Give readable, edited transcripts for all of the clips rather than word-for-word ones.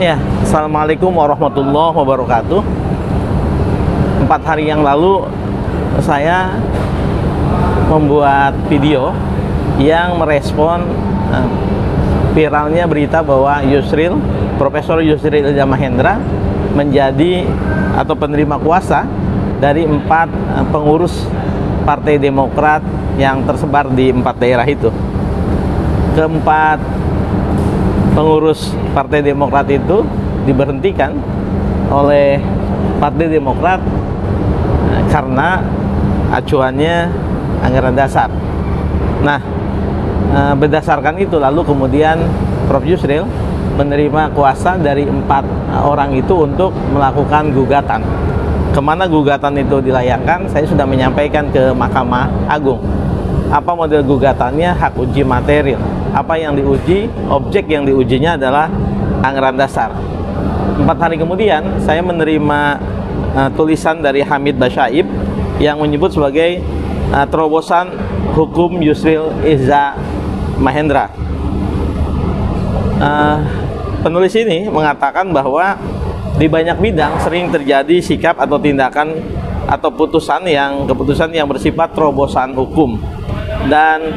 Ya, Assalamualaikum warahmatullahi wabarakatuh. 4 hari yang lalu saya membuat video yang merespon viralnya berita bahwa Profesor Yusril Iza Mahendra menjadi atau penerima kuasa dari 4 pengurus Partai Demokrat yang tersebar di 4 daerah itu. Keempat pengurus Partai Demokrat itu diberhentikan oleh Partai Demokrat karena acuannya anggaran dasar. Nah, berdasarkan itu lalu kemudian Prof. Yusril menerima kuasa dari 4 orang itu untuk melakukan gugatan. Kemana gugatan itu dilayangkan? Saya sudah menyampaikan ke Mahkamah Agung. Apa model gugatannya? Hak uji material. Apa yang diuji? Objek yang diujinya adalah anggaran dasar. 4 hari kemudian saya menerima tulisan dari Hamid Basyaib yang menyebut sebagai terobosan hukum Yusril Iza Mahendra. Penulis ini mengatakan bahwa di banyak bidang sering terjadi sikap atau tindakan atau keputusan yang bersifat terobosan hukum, dan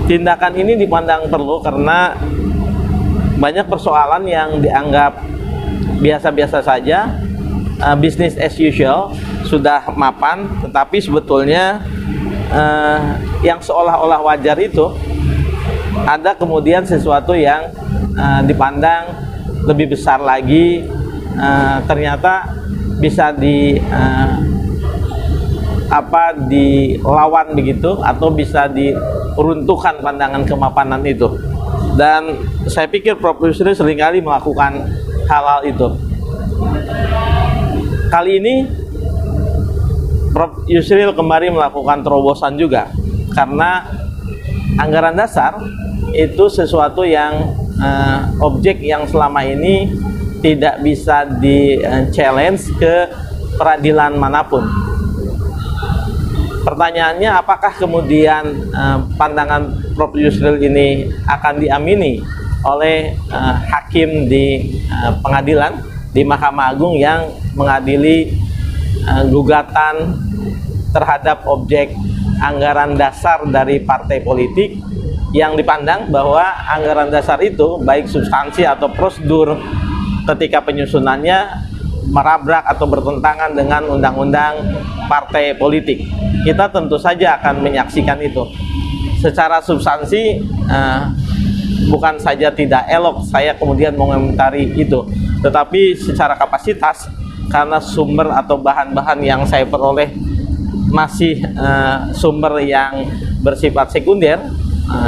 tindakan ini dipandang perlu karena banyak persoalan yang dianggap biasa-biasa saja, business as usual, sudah mapan, tetapi sebetulnya yang seolah-olah wajar itu ada kemudian sesuatu yang dipandang lebih besar lagi, ternyata bisa dilawan begitu, atau bisa diruntuhkan pandangan kemapanan itu. Dan saya pikir Prof. Yusril seringkali melakukan hal-hal itu. Kali ini Prof. Yusril kembali melakukan terobosan juga, karena anggaran dasar itu sesuatu yang objek yang selama ini tidak bisa di-challenge ke peradilan manapun. Pertanyaannya, apakah kemudian pandangan Prof. Yusril ini akan diamini oleh hakim di pengadilan, di Mahkamah Agung yang mengadili gugatan terhadap objek anggaran dasar dari partai politik, yang dipandang bahwa anggaran dasar itu baik substansi atau prosedur ketika penyusunannya merabrak atau bertentangan dengan undang-undang partai politik. Kita tentu saja akan menyaksikan itu. Secara substansi bukan saja tidak elok saya kemudian mengomentari itu, tetapi secara kapasitas, karena sumber atau bahan-bahan yang saya peroleh masih sumber yang bersifat sekunder,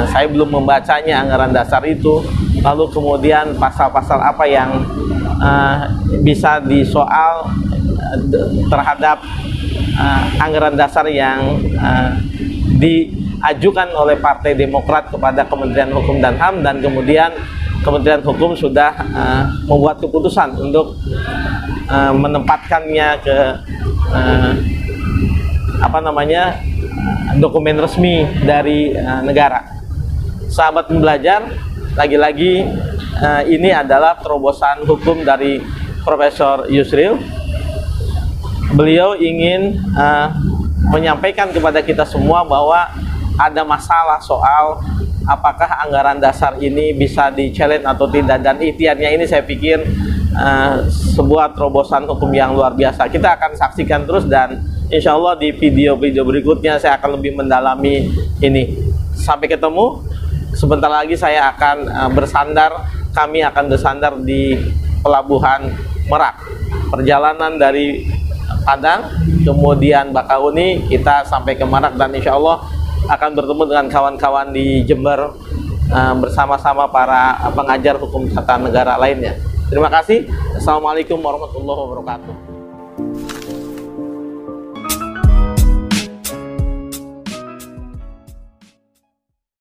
saya belum membacanya anggaran dasar itu, lalu kemudian pasal-pasal apa yang bisa disoal terhadap anggaran dasar yang diajukan oleh Partai Demokrat kepada Kementerian Hukum dan HAM, dan kemudian Kementerian Hukum sudah membuat keputusan untuk menempatkannya ke dokumen resmi dari negara. Sahabat pembelajar, lagi-lagi ini adalah terobosan hukum dari Profesor Yusril. Beliau ingin menyampaikan kepada kita semua bahwa ada masalah soal apakah anggaran dasar ini bisa di-challenge atau tidak, dan ikhtiarnya ini saya pikir sebuah terobosan hukum yang luar biasa. Kita akan saksikan terus, dan insya Allah di video-video berikutnya saya akan lebih mendalami ini. Sampai ketemu. Sebentar lagi saya akan kami akan bersandar di Pelabuhan Merak. Perjalanan dari Padang, kemudian Bakahuni, kita sampai ke Merak, dan insya Allah akan bertemu dengan kawan-kawan di Jember bersama-sama para pengajar hukum tata negara lainnya. Terima kasih. Assalamualaikum warahmatullahi wabarakatuh.